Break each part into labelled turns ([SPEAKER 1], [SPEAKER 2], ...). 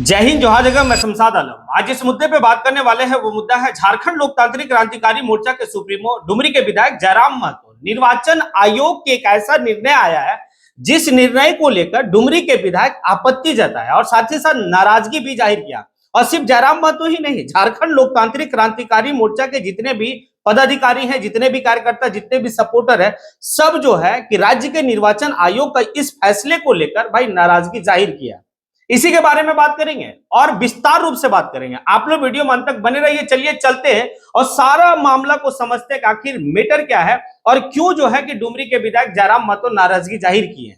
[SPEAKER 1] जय हिंद, जोहार जगह। मैं शमशाद आलम। आज जिस मुद्दे पे बात करने वाले हैं वो मुद्दा है झारखंड लोकतांत्रिक क्रांतिकारी मोर्चा के सुप्रीमो डुमरी के विधायक जयराम महतो। निर्वाचन आयोग के एक ऐसा निर्णय आया है जिस निर्णय को लेकर डुमरी के विधायक आपत्ति जताया और साथ ही साथ नाराजगी भी जाहिर किया। और सिर्फ जयराम महतो ही नहीं, झारखंड लोकतांत्रिक क्रांतिकारी मोर्चा के जितने भी पदाधिकारी हैं, जितने भी कार्यकर्ता, जितने भी सपोर्टर है, सब जो है कि राज्य के निर्वाचन आयोग का इस फैसले को लेकर भाई नाराजगी जाहिर किया। इसी के बारे में बात करेंगे और विस्तार रूप से बात करेंगे। आप लोग वीडियो में अंत तक बने रहिए। चलिए चलते हैं और सारा मामला को समझते हैं कि आखिर मैटर क्या है और क्यों जो है कि डुमरी के विधायक जयराम महतो नाराजगी जाहिर की है।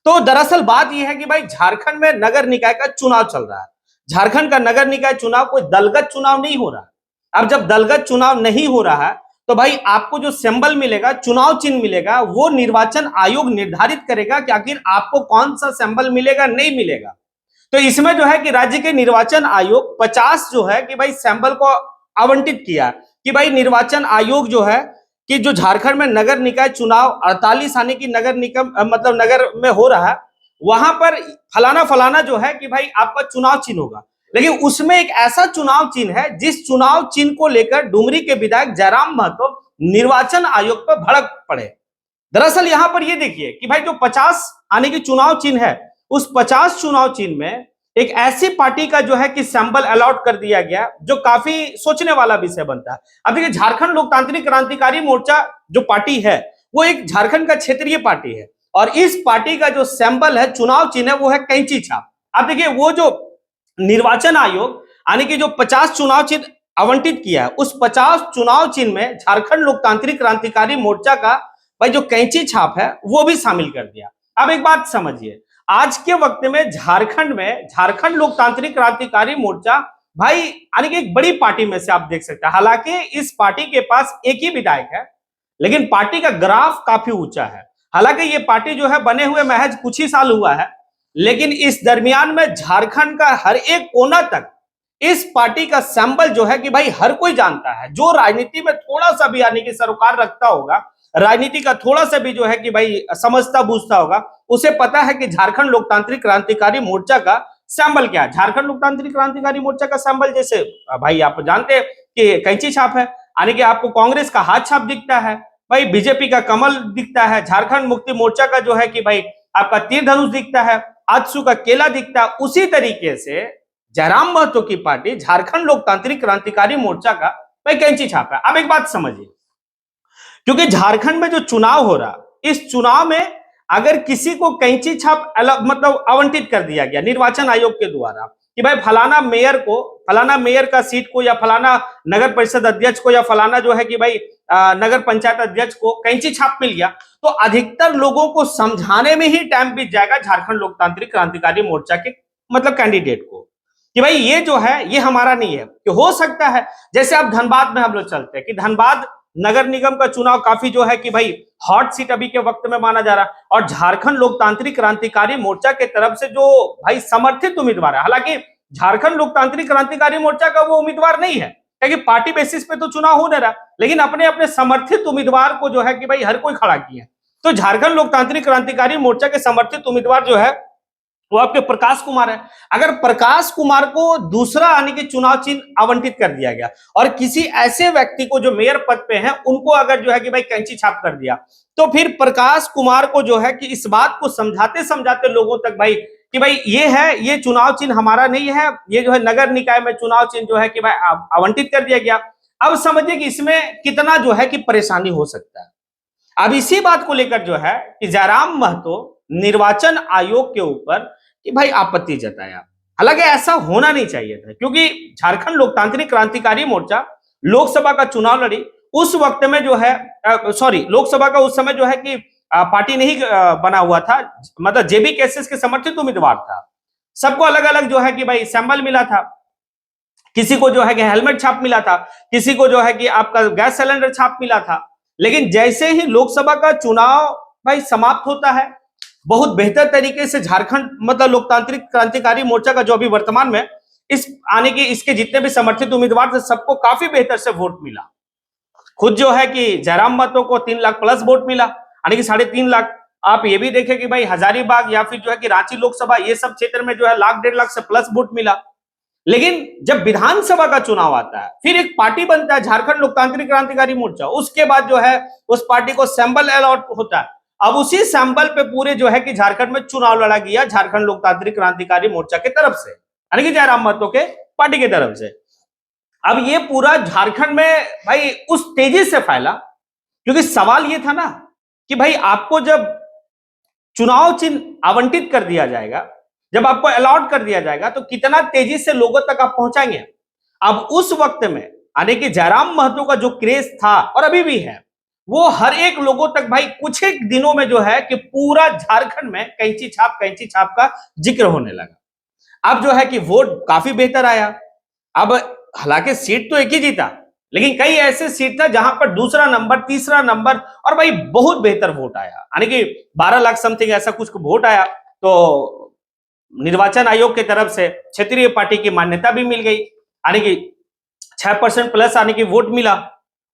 [SPEAKER 1] तो दरअसल बात यह है कि भाई झारखंड में नगर निकाय का चुनाव चल रहा है। झारखंड का नगर निकाय चुनाव कोई दलगत चुनाव नहीं हो रहा। अब जब दलगत चुनाव नहीं हो रहा है तो भाई आपको जो सिंबल मिलेगा, चुनाव चिन्ह मिलेगा, वो निर्वाचन आयोग निर्धारित करेगा कि आखिर आपको कौन सा सिंबल मिलेगा, नहीं मिलेगा। तो इसमें जो है कि राज्य के निर्वाचन आयोग 50 जो है कि भाई सैंपल को आवंटित किया कि भाई निर्वाचन आयोग जो है कि जो झारखंड में नगर निकाय चुनाव 48 आने की नगर निगम मतलब नगर में हो रहा है, वहां पर फलाना फलाना जो है कि भाई आपका चुनाव चिन्ह होगा। लेकिन उसमें एक ऐसा चुनाव चिन्ह है जिस चुनाव चिन्ह को लेकर डुमरी के विधायक जयराम महतो निर्वाचन आयोग पर भड़क पड़े। दरअसल यहां पर ये देखिए कि भाई जो 50 आने की चुनाव चिन्ह है, उस 50 चुनाव चिन्ह में एक ऐसी पार्टी का जो है कि सैंपल अलॉट कर दिया गया जो काफी सोचने वाला विषय बनता है। अब देखिए, झारखंड लोकतांत्रिक क्रांतिकारी मोर्चा जो पार्टी है वो एक झारखंड का क्षेत्रीय पार्टी है और इस पार्टी का जो सैंपल है, चुनाव चिन्ह है, वो है कैंची छाप। अब देखिए, वो जो निर्वाचन आयोग यानी कि जो 50 चुनाव चिन्ह आवंटित किया है, उस 50 चुनाव चिन्ह में झारखंड लोकतांत्रिक क्रांतिकारी मोर्चा का भाई जो कैंची छाप है वो भी शामिल कर दिया। अब एक बात समझिए, आज के वक्त में झारखंड लोकतांत्रिक क्रांतिकारी मोर्चा भाई यानी कि एक बड़ी पार्टी में से आप देख सकते हैं। हालांकि इस पार्टी के पास एक ही विधायक है, लेकिन पार्टी का ग्राफ काफी ऊंचा है। हालांकि ये पार्टी जो है बने हुए महज कुछ ही साल हुआ है, लेकिन इस दरमियान में झारखंड का हर एक कोना तक इस पार्टी का सिंबल जो है कि भाई हर कोई जानता है। जो राजनीति में थोड़ा सा भी यानी कि सरोकार रखता होगा, राजनीति का थोड़ा सा भी जो है कि भाई समझता बूझता होगा, उसे पता है कि झारखंड लोकतांत्रिक क्रांतिकारी मोर्चा का सिंबल क्या है। झारखंड लोकतांत्रिक क्रांतिकारी मोर्चा का सिंबल जैसे भाई आप जानते हैं कि कैंची छाप है, यानी कि आपको कांग्रेस का हाथ छाप दिखता है, भाई बीजेपी का कमल दिखता है, झारखंड मुक्ति मोर्चा का जो है कि भाई आपका तीर धनुष दिखता है, आजसू का केला दिखता है। उसी तरीके से जयराम महतो की पार्टी झारखंड लोकतांत्रिक क्रांतिकारी मोर्चा का भाई कैंची छाप है। अब एक बात समझिए, क्योंकि झारखंड में जो चुनाव हो रहा, इस चुनाव में अगर किसी को कैंची छाप मतलब आवंटित कर दिया गया निर्वाचन आयोग के द्वारा कि भाई फलाना मेयर का सीट को या फलाना नगर परिषद अध्यक्ष को या फलाना जो है कि भाई नगर पंचायत अध्यक्ष को कैंची छाप मिल गया, तो अधिकतर लोगों को समझाने में ही टाइम बीत जाएगा झारखंड लोकतांत्रिक क्रांतिकारी मोर्चा के मतलब कैंडिडेट को कि भाई ये जो है ये हमारा नहीं है। कि हो सकता है जैसे अब धनबाद में हम लोग चलते हैं कि धनबाद नगर निगम का चुनाव काफी जो है कि भाई हॉट सीट अभी के वक्त में माना जा रहा है और झारखंड लोकतांत्रिक क्रांतिकारी मोर्चा के तरफ से जो भाई समर्थित उम्मीदवार है, हालांकि झारखंड लोकतांत्रिक क्रांतिकारी मोर्चा का वो उम्मीदवार नहीं है क्योंकि पार्टी बेसिस पे तो चुनाव हो नहीं रहा, लेकिन अपने अपने समर्थित उम्मीदवार को जो है कि भाई हर कोई खड़ा किया। तो झारखंड लोकतांत्रिक क्रांतिकारी मोर्चा के समर्थित उम्मीदवार जो है वो आपके प्रकाश कुमार है। अगर प्रकाश कुमार को दूसरा आने के चुनाव चिन्ह आवंटित कर दिया गया और किसी ऐसे व्यक्ति को जो मेयर पद पे हैं उनको अगर जो है कि भाई कैंची छाप कर दिया, तो फिर प्रकाश कुमार को जो है कि इस बात को समझाते समझाते लोगों तक भाई कि भाई ये चुनाव चिन्ह हमारा नहीं है, ये जो है नगर निकाय में चुनाव चिन्ह जो है कि भाई आवंटित कर दिया गया। अब समझिए कि इसमें कितना जो है कि परेशानी हो सकता है। अब इसी बात को लेकर जो है कि जयराम महतो निर्वाचन आयोग के ऊपर कि भाई आपत्ति जताया। हालांकि ऐसा होना नहीं चाहिए था, क्योंकि झारखंड लोकतांत्रिक क्रांतिकारी मोर्चा लोकसभा का चुनाव लड़ी उस वक्त में जो है लोकसभा का उस समय जो है कि पार्टी नहीं बना हुआ था, मतलब जेबी केसेस के समर्थित उम्मीदवार था। सबको अलग अलग जो है कि भाई सैंबल मिला था, किसी को जो है कि हेलमेट छाप मिला था, किसी को जो है कि आपका गैस सिलेंडर छाप मिला था। लेकिन जैसे ही लोकसभा का चुनाव भाई समाप्त होता है, बहुत बेहतर तरीके से झारखंड मतलब लोकतांत्रिक क्रांतिकारी मोर्चा का जो अभी वर्तमान में इस आने के इसके जितने भी समर्थित उम्मीदवार थे सबको काफी बेहतर से वोट मिला। खुद जो है कि जयराम महतो को 3 लाख प्लस वोट मिला, यानी कि 3.5 लाख, आप ये भी देखें कि भाई हजारीबाग या फिर जो है कि रांची लोकसभा, ये सब क्षेत्र में जो है लाख 1.5 लाख से प्लस वोट मिला। लेकिन जब विधानसभा का चुनाव आता है, फिर एक पार्टी बनता है झारखंड लोकतांत्रिक क्रांतिकारी मोर्चा, उसके बाद जो है उस पार्टी को सैंबल अलॉट होता है। अब उसी सैंबल पे पूरे जो है कि झारखंड में चुनाव लड़ा गया झारखंड लोकतांत्रिक क्रांतिकारी मोर्चा की तरफ से, यानी कि जयराम महतो के पार्टी की तरफ से। अब ये पूरा झारखंड में भाई उस तेजी से फैला, क्योंकि सवाल ये था ना कि भाई आपको जब चुनाव चिन्ह आवंटित कर दिया जाएगा, जब आपको अलॉट कर दिया जाएगा, तो कितना तेजी से लोगों तक आप पहुंचाएंगे। अब उस वक्त में यानी कि जयराम महतो का जो क्रेज था और अभी भी है, वो हर एक लोगों तक भाई कुछ एक दिनों में जो है कि पूरा झारखंड में कैंची छाप का जिक्र होने लगा। अब जो है कि वोट काफी बेहतर आया। अब हालांकि सीट तो एक ही जीता, लेकिन कई ऐसे सीट था जहां पर दूसरा नंबर, तीसरा नंबर और भाई बहुत बेहतर वोट आया, यानी कि 12 लाख समथिंग ऐसा कुछ वोट आया। तो निर्वाचन आयोग की तरफ से क्षेत्रीय पार्टी की मान्यता भी मिल गई, यानी कि 6% प्लस आने की वोट मिला।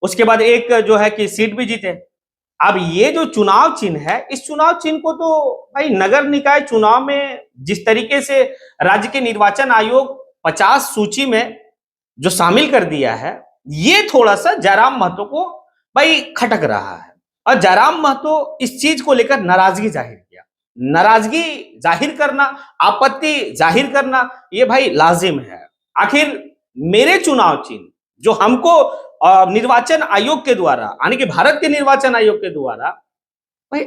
[SPEAKER 1] उसके बाद एक जो है कि सीट भी जीते। अब ये जो चुनाव चिन्ह है, इस चुनाव चिन्ह को तो भाई नगर निकाय चुनाव में जिस तरीके से राज्य के निर्वाचन आयोग 50 सूची में जो शामिल कर दिया है, ये थोड़ा सा जयराम महतो को भाई खटक रहा है। और जयराम महतो इस चीज को लेकर नाराजगी जाहिर किया। नाराजगी जाहिर करना, आपत्ति जाहिर करना, ये भाई लाजिम है। आखिर मेरे चुनाव चिन्ह जो हमको निर्वाचन आयोग के द्वारा, यानी कि भारत के निर्वाचन आयोग के द्वारा भाई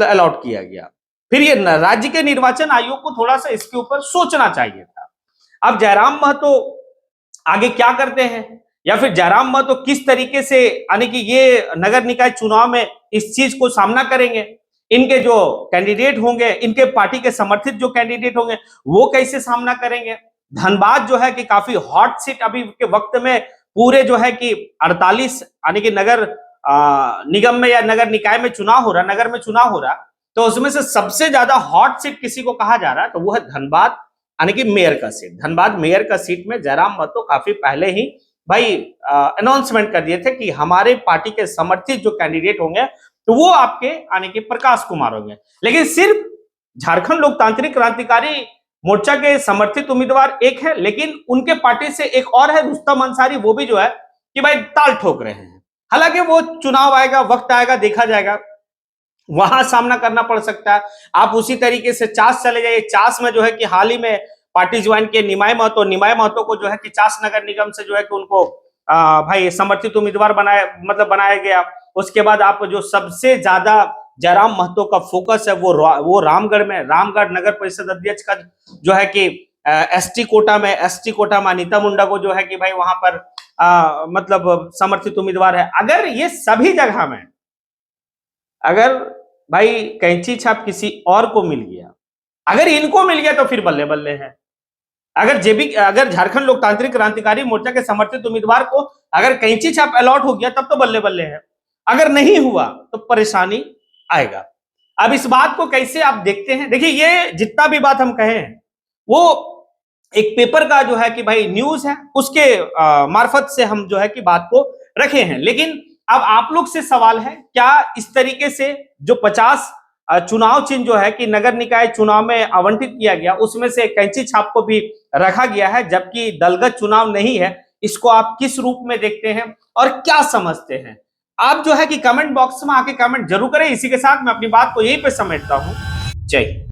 [SPEAKER 1] अलॉट किया गया, फिर ये राज्य के निर्वाचन आयोग को थोड़ा सा इसके ऊपर सोचना चाहिए था। अब जयराम महतो आगे क्या करते हैं, या फिर जयराम महतो किस तरीके से यानी कि ये नगर निकाय चुनाव में इस चीज को सामना करेंगे, इनके जो कैंडिडेट होंगे, इनके पार्टी के समर्थित जो कैंडिडेट होंगे, वो कैसे सामना करेंगे। धनबाद जो है कि काफी हॉट सीट अभी के वक्त में पूरे जो है कि 48 यानी कि नगर निगम में या नगर निकाय में चुनाव हो रहा, नगर में चुनाव हो रहा, तो उसमें से सबसे ज्यादा हॉट सीट किसी को कहा जा रहा है तो वो है धनबाद, यानी कि मेयर का सीट। धनबाद मेयर का सीट में जयराम महतो काफी पहले ही भाई अनाउंसमेंट कर दिए थे कि हमारे पार्टी के समर्थित जो कैंडिडेट होंगे तो वो आपके यानी कि प्रकाश कुमार होंगे। लेकिन सिर्फ झारखंड लोकतांत्रिक क्रांतिकारी मोर्चा के समर्थित उम्मीदवार एक है, लेकिन उनके पार्टी से एक और है रुस्तम अंसारी, वो भी जो है कि भाई ताल ठोक रहे हैं। हालांकि वो चुनाव आएगा, वक्त आएगा, देखा जाएगा, वहां सामना करना पड़ सकता है। आप उसी तरीके से चास चले जाइए। चास में जो है कि हाल ही में पार्टी ज्वाइन किए निमाय महतो को जो है कि चास नगर निगम से जो है कि उनको भाई समर्थित उम्मीदवार बनाया गया। उसके बाद आप जो सबसे ज्यादा जयराम महतो का फोकस है वो रामगढ़ में, रामगढ़ नगर परिषद अध्यक्ष का जो है कि एसटी कोटा में अनीता मुंडा को जो है कि भाई वहां पर मतलब समर्थित उम्मीदवार है। अगर ये सभी जगह में अगर भाई कैंची छाप किसी और को मिल गया, अगर इनको मिल गया तो फिर बल्ले बल्ले है। अगर झारखंड लोकतांत्रिक क्रांतिकारी मोर्चा के समर्थित उम्मीदवार को अगर कैंची छाप अलॉट हो गया तब तो बल्ले बल्ले है, अगर नहीं हुआ तो परेशानी आएगा। अब इस बात को कैसे आप देखते हैं? देखिए, ये जितना भी बात हम कहें वो एक पेपर का जो है कि भाई न्यूज है, उसके मार्फत से हम जो है कि बात को रखे हैं। लेकिन अब आप लोग से सवाल है, क्या इस तरीके से जो 50 चुनाव चिन्ह जो है कि नगर निकाय चुनाव में आवंटित किया गया, उसमें से कैंची छाप को भी रखा गया है, जबकि दलगत चुनाव नहीं है, इसको आप किस रूप में देखते हैं और क्या समझते हैं? आप जो है कि कमेंट बॉक्स में आके कमेंट जरूर करें। इसी के साथ मैं अपनी बात को यहीं पे समेटता हूं। जय हिंद।